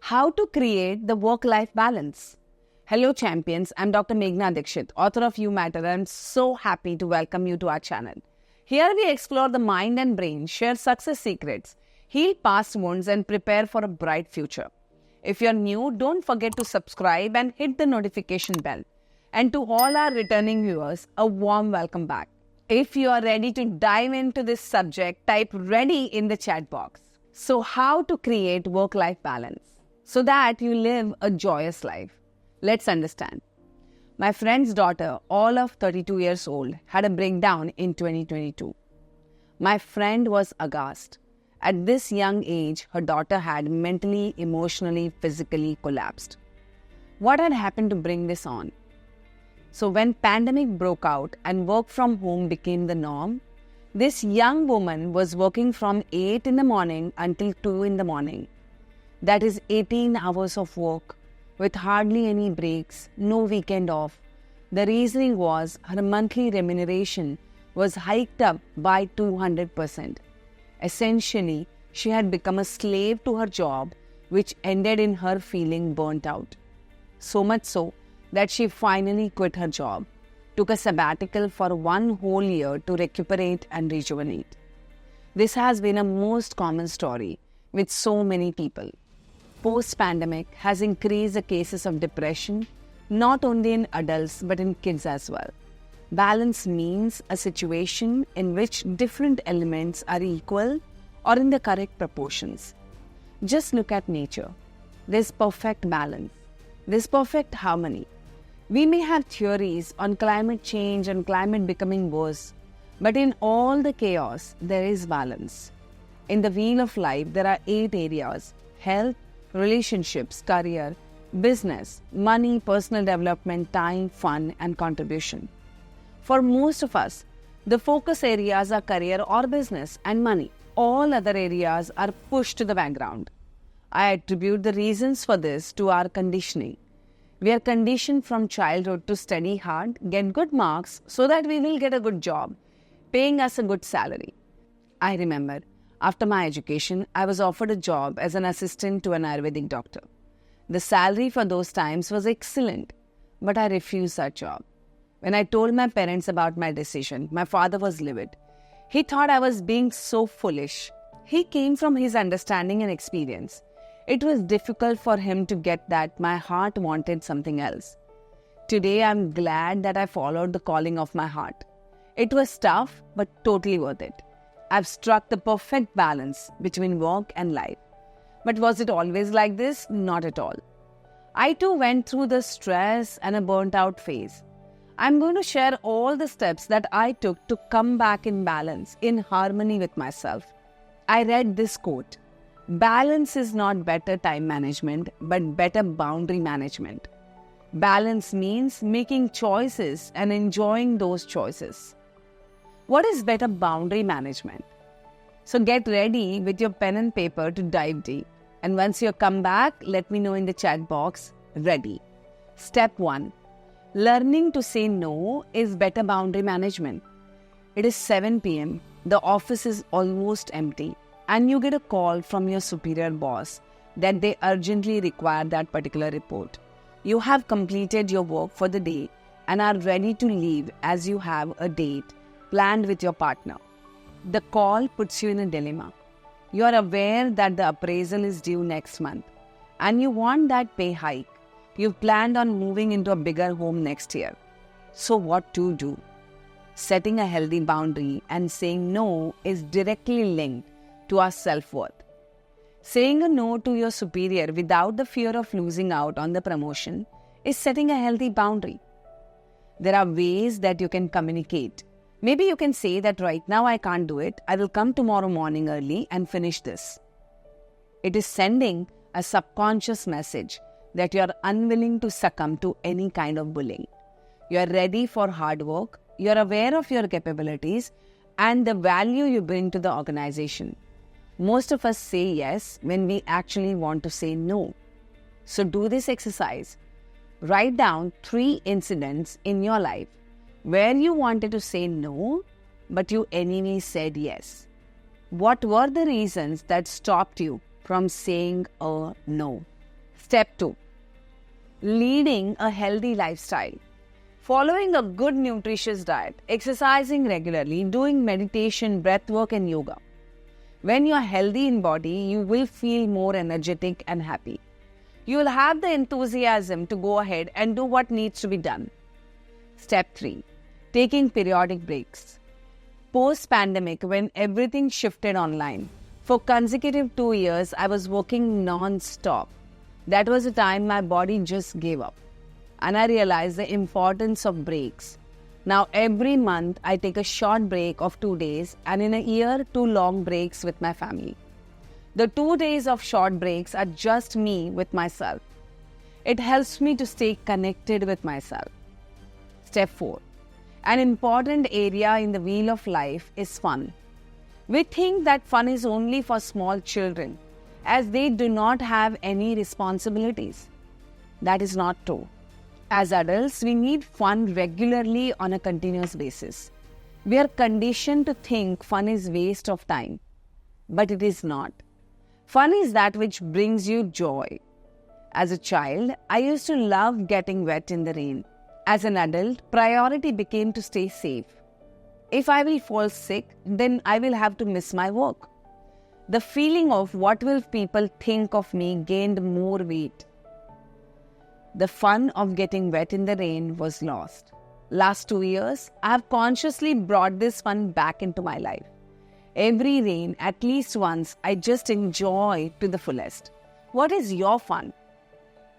How to create the work-life balance. Hello champions, I'm Dr. Meghna Dikshit, author of You Matter. I'm so happy to welcome you to our channel. Here we explore the mind and brain, share success secrets, heal past wounds and prepare for a bright future. If you're new, don't forget to subscribe and hit the notification bell. And to all our returning viewers, a warm welcome back. If you are ready to dive into this subject, type ready in the chat box. So how to create work-life balance so that you live a joyous life? Let's understand. My friend's daughter, all of 32 years old, had a breakdown in 2022. My friend was aghast. At this young age, her daughter had mentally, emotionally, physically collapsed. What had happened to bring this on? So when pandemic broke out and work from home became the norm, this young woman was working from 8 in the morning until 2 in the morning. That is 18 hours of work with hardly any breaks, no weekend off. The reasoning was her monthly remuneration was hiked up by 200%. Essentially, she had become a slave to her job, which ended in her feeling burnt out. So much so that she finally quit her job, took a sabbatical for 1 whole year to recuperate and rejuvenate. This has been a most common story with so many people. Post-pandemic has increased the cases of depression, not only in adults but in kids as well. Balance means a situation in which different elements are equal or in the correct proportions. Just look at nature. There's perfect balance. There's perfect harmony. We may have theories on climate change and climate becoming worse, but in all the chaos, there is balance. In the wheel of life, there are 8 areas: health, relationships, career, business, money, personal development, time, fun, and contribution. For most of us, the focus areas are career or business and money. All other areas are pushed to the background. I attribute the reasons for this to our conditioning. We are conditioned from childhood to study hard, get good marks so that we will get a good job, paying us a good salary. I remember, after my education, I was offered a job as an assistant to an Ayurvedic doctor. The salary for those times was excellent, but I refused that job. When I told my parents about my decision, my father was livid. He thought I was being so foolish. He came from his understanding and experience. It was difficult for him to get that my heart wanted something else. Today, I'm glad that I followed the calling of my heart. It was tough, but totally worth it. I've struck the perfect balance between work and life. But was it always like this? Not at all. I too went through the stress and a burnt out phase. I'm going to share all the steps that I took to come back in balance, in harmony with myself. I read this quote: "Balance is not better time management, but better boundary management." Balance means making choices and enjoying those choices. What is better boundary management? So get ready with your pen and paper to dive deep. And once you come back, let me know in the chat box, ready. Step 1. Learning to say no is better boundary management. It is 7 p.m. The office is almost empty and you get a call from your superior boss that they urgently require that particular report. You have completed your work for the day and are ready to leave as you have a date planned with your partner. The call puts you in a dilemma. You are aware that the appraisal is due next month and you want that pay hike. You've planned on moving into a bigger home next year. So what to do? Setting a healthy boundary and saying no is directly linked to our self-worth. Saying a no to your superior without the fear of losing out on the promotion is setting a healthy boundary. There are ways that you can communicate. Maybe you can say that right now I can't do it. I will come tomorrow morning early and finish this. It is sending a subconscious message that you are unwilling to succumb to any kind of bullying. You are ready for hard work. You are aware of your capabilities and the value you bring to the organization. Most of us say yes when we actually want to say no. So do this exercise. Write down 3 incidents in your life where you wanted to say no, but you anyway said yes. What were the reasons that stopped you from saying a no? Step 2. Leading a healthy lifestyle. Following a good nutritious diet, exercising regularly, doing meditation, breath work and yoga. When you are healthy in body, you will feel more energetic and happy. You will have the enthusiasm to go ahead and do what needs to be done. Step 3. Taking periodic breaks. Post-pandemic, when everything shifted online, for consecutive 2 years, I was working non-stop. That was the time my body just gave up. And I realized the importance of breaks. Now every month I take a short break of 2 days, and in a year 2 long breaks with my family. The 2 days of short breaks are just me with myself. It helps me to stay connected with myself. Step 4. An important area in the wheel of life is fun. We think that fun is only for small children, as they do not have any responsibilities. That is not true. As adults, we need fun regularly on a continuous basis. We are conditioned to think fun is waste of time, but it is not. Fun is that which brings you joy. As a child, I used to love getting wet in the rain. As an adult, priority became to stay safe. If I will fall sick, then I will have to miss my work. The feeling of what will people think of me gained more weight. The fun of getting wet in the rain was lost. Last 2 years, I have consciously brought this fun back into my life. Every rain, at least once, I just enjoy to the fullest. What is your fun?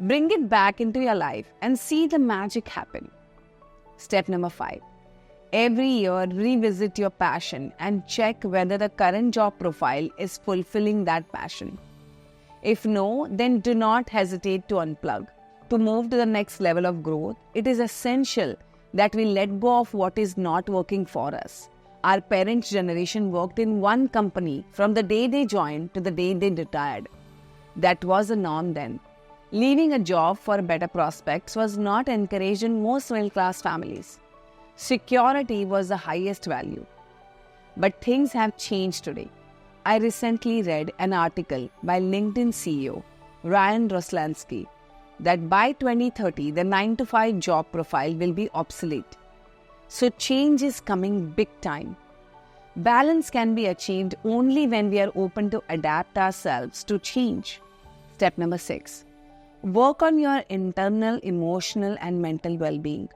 Bring it back into your life and see the magic happen. Step number 5. Every year, revisit your passion and check whether the current job profile is fulfilling that passion. If no, then do not hesitate to unplug. To move to the next level of growth, it is essential that we let go of what is not working for us. Our parents' generation worked in one company from the day they joined to the day they retired. That was the norm then. Leaving a job for better prospects was not encouraged in most middle-class families. Security was the highest value. But things have changed today. I recently read an article by LinkedIn CEO Ryan Roslansky that by 2030, the 9-to-5 job profile will be obsolete. So change is coming big time. Balance can be achieved only when we are open to adapt ourselves to change. Step number 6. Work on your internal, emotional and mental well-being.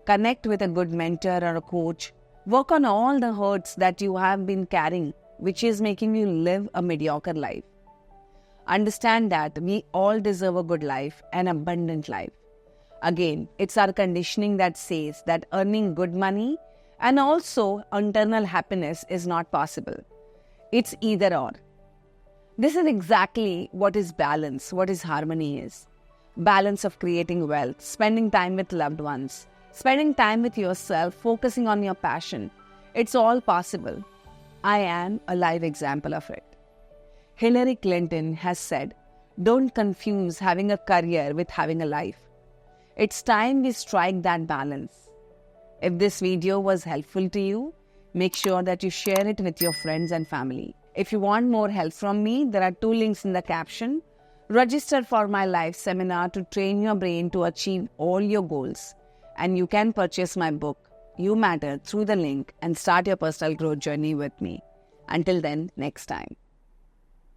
Connect with a good mentor or a coach. Work on all the hurts that you have been carrying, which is making you live a mediocre life. Understand that we all deserve a good life, an abundant life. Again, it's our conditioning that says that earning good money and also internal happiness is not possible. It's either or. This is exactly what is balance, what is harmony is. Balance of creating wealth, spending time with loved ones, spending time with yourself, focusing on your passion. It's all possible. I am a live example of it. Hillary Clinton has said, "Don't confuse having a career with having a life." It's time we strike that balance. If this video was helpful to you, make sure that you share it with your friends and family. If you want more help from me, there are 2 links in the caption. Register for my live seminar to train your brain to achieve all your goals. And you can purchase my book, You Matter, through the link and start your personal growth journey with me. Until then, next time.